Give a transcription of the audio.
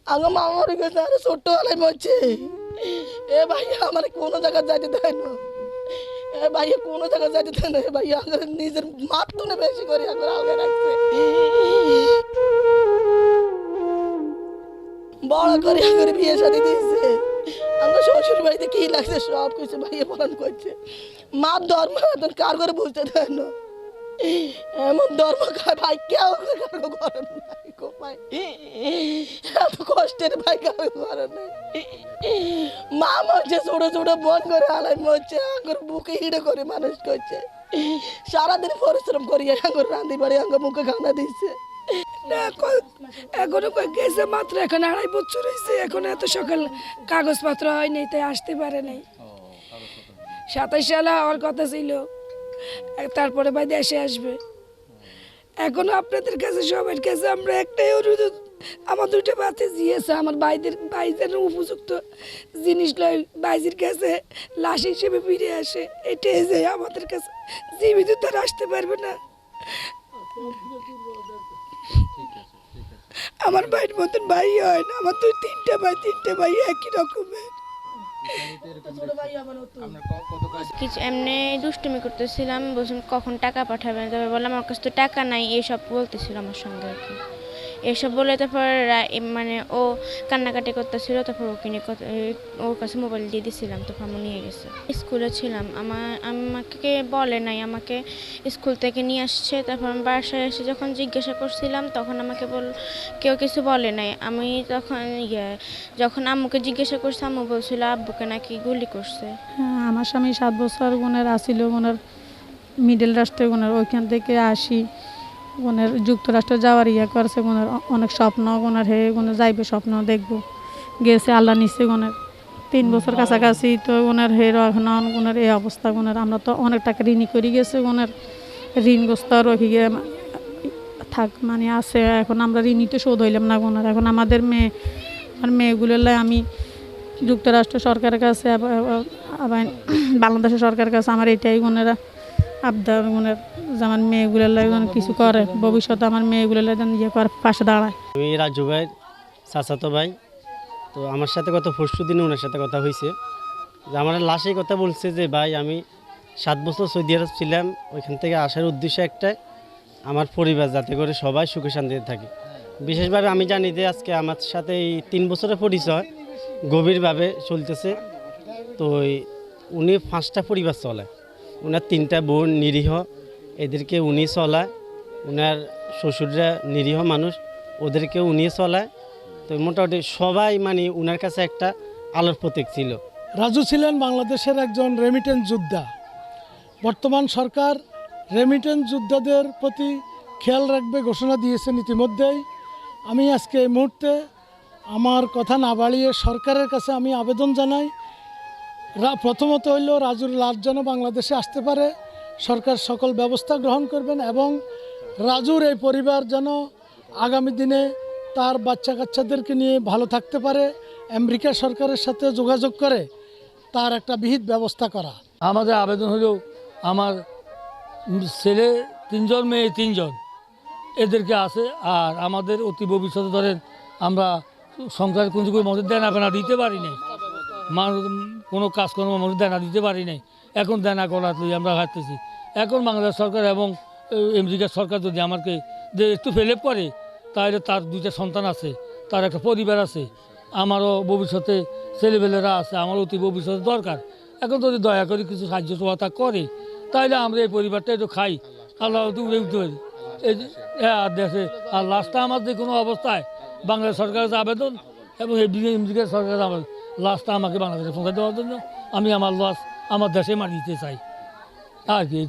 আগে মা মরে গেছে, আরে ছোট্টবেলায় মরছে। এ ভাইয়া আমার কোনো জায়গায় যাইতে দেয় না, এ ভাইয়া কোনো জায়গায় যাইতে দেয় না। এ ভাইয়া আগে নিজের মাতনে বেশি করে আগে আলগা রাখছে, বড় করে আগে বিয়ে শাদী দিয়েছে। আমার শ্বশুর বাড়িতে কি লাগছে সব কিছু ভাইয়া পালন করছে। মার ধর্ম এখন কার করে বুঝতে দেয় না, এমন ধর্ম ভাই কেউ কারো করে নাই গো ভাই, এত কষ্টের ভাই কারো করে নাই। মা মরছে, ছোট ছোট বোন করে আলাই মরছে, আঙ্গুর বুকে হিড়ে করে মানুষ করছে, সারাদিন পরিশ্রম করিয়ে আঙ্গুর রান্ধি বাড়ি আঙ্গুর মুখে খানা দিচ্ছে। এখনো গেছে মাত্র, এখন 2.5 বছর হয়েছে, এখন এত সকাল কাগজপত্র হয়নি, তাই আসতে পারে নাই। 27 সালে হওয়ার কথা ছিল, তারপরে ভাই দেশে আসবে। এখনো আপনাদের কাছে সবার কাছে আমরা একটাই অনুরোধ, আমার 2টা বাচ্চা জিয়েছে, আমার ভাইদের উপযুক্ত জিনিস লয় ভাইজির কাছে লাশ হিসেবে ফিরে আসে, এটাই যে আমাদের কাছে জীবিত তারা আসতে পারবে না। আমার ভাইয়ের মতন ভাই হয় না, আমার 3টা ভাই একই রকমের। কিছু এমনি দুষ্টুমি করতেছিলাম, বলছিলাম কখন টাকা পাঠাবেন, তারপর বললাম আমার কাছে তো টাকা নাই, এইসব বলতেছিল আমার সঙ্গে আর কি। এসব বলে তারপর মানে ও কান্নাকাটি করতেছিল, তারপর ওর কাছে মোবাইল দিয়ে দিয়েছিলাম, তখন আমি নিয়ে গেছে। স্কুলে ছিলাম, আমাকে বলে নাই, আমাকে স্কুল থেকে নিয়ে আসছে। তারপর আমি বাসায় এসে যখন জিজ্ঞাসা করছিলাম তখন আমাকে কেউ কিছু বলে নাই। আমি তখন যখন আম্মুকে জিজ্ঞাসা করছি, আম্মু বলছিল আব্বুকে নাকি গুলি করছে। আমার স্বামী 7 বছর গুণের আসিল, গুণের মিডল রাষ্ট্রে গুণের ওইখান থেকে আসি, গুণের যুক্তরাষ্ট্র যাওয়ার করছে, গুণের অনেক স্বপ্ন, গুণের হে গুণের যাইবে স্বপ্ন দেখবো, গেছে আল্লাহ নিচ্ছে গুণের 3 বছর কাছাকাছি। তো গুণের হের এখন গুণের এই অবস্থা, গুণের আমরা তো অনেক টাকা ঋণই করে গেছে, গুণের ঋণগ্রস্ত রয়ে গিয়ে থাক মানে আছে। এখন আমরা ঋণই তো শোধ হইলাম না গুণের। এখন আমার মেয়েগুলোর আমি যুক্তরাষ্ট্র সরকারের কাছে আবার বাংলাদেশের সরকারের কাছে আমার এটাই গুণেরা আবদার, গুণের আমার মেয়েগুলোর লাগে কিছু করে, ভবিষ্যতে আমার মেয়েগুলোর লাগে করে পাশে দাঁড়ায়। আমি রাজু ভাই চাচাতো ভাই। তো আমার সাথে গত পরশু দিনে ওনার সাথে কথা হয়েছে, যে আমার লাশেই কথা বলছে যে ভাই আমি 7 বছর সৌদি আরব ছিলাম, ওইখান থেকে আসার উদ্দেশ্য একটাই, আমার পরিবার যাতে করে সবাই সুখে শান্তিতে থাকে। বিশেষভাবে আমি জানি যে আজকে আমার সাথে এই 3 বছরের পরিচয় গভীরভাবে চলতেছে। তো উনি 5টা পরিবার চলায়, ওনার 3টা বোন নিরীহ, এদেরকে উনি চলায়, ওনার শ্বশুররা নিরীহ মানুষ, ওদেরকে উনি চলায়। তো মোটামুটি সবাই মানে ওনার কাছে একটা আলোর প্রতীক ছিল। রাজু ছিলেন বাংলাদেশের একজন রেমিটেন্স যোদ্ধা। বর্তমান সরকার রেমিটেন্স যোদ্ধাদের প্রতি খেয়াল রাখবে ঘোষণা দিয়েছেন ইতিমধ্যেই। আমি আজকে এই মুহূর্তে আমার কথা না বাড়িয়ে সরকারের কাছে আমি আবেদন জানাই, প্রথমত হইল রাজুর লাশ যেন বাংলাদেশে আসতে পারে, সরকার সকল ব্যবস্থা গ্রহণ করবেন, এবং রাজুর এই পরিবার যেন আগামী দিনে তার বাচ্চা কাচ্চাদেরকে নিয়ে ভালো থাকতে পারে, আমেরিকা সরকারের সাথে যোগাযোগ করে তার একটা বিহিত ব্যবস্থা করা। আমাদের আবেদন হলো আমার ছেলে 3 জন, মেয়ে 3 জন, এদেরকে আছে। আর আমাদের অতি ভবিষ্যতে ধরেন আমরা সংসার কোনো মধ্যে দেনা ফেনা দিতে পারি নাই, মানুষ কোনো কাজকর্মের মধ্যে দেনা দিতে পারি নাই, এখন দেনা করা তুই আমরা হাঁটতেছি। এখন বাংলাদেশ সরকার এবং আমেরিকার সরকার যদি আমাকে যে একটু ফেলেপ করে, তাহলে তার 2টা সন্তান আছে, তার একটা পরিবার আছে, আমারও ভবিষ্যতে ছেলেবেলেরা আছে, আমার অতি ভবিষ্যতে দরকার। এখন যদি দয়া করে কিছু সাহায্য সহায়তা করে, তাহলে আমরা এই পরিবারটা একটু খাই, আল্লাহ উঠে উঠতে পারি এই দেশে। আর লাশটা আমার যে কোনো অবস্থায় বাংলাদেশ সরকারের আবেদন এবং আমেরিকার সরকারের আমার লাশটা আমাকে বাংলাদেশে পৌঁছে দেওয়ার জন্য আমি আমার লাশ আমার দেশে মারিয়ে দিতে চাই আর কি।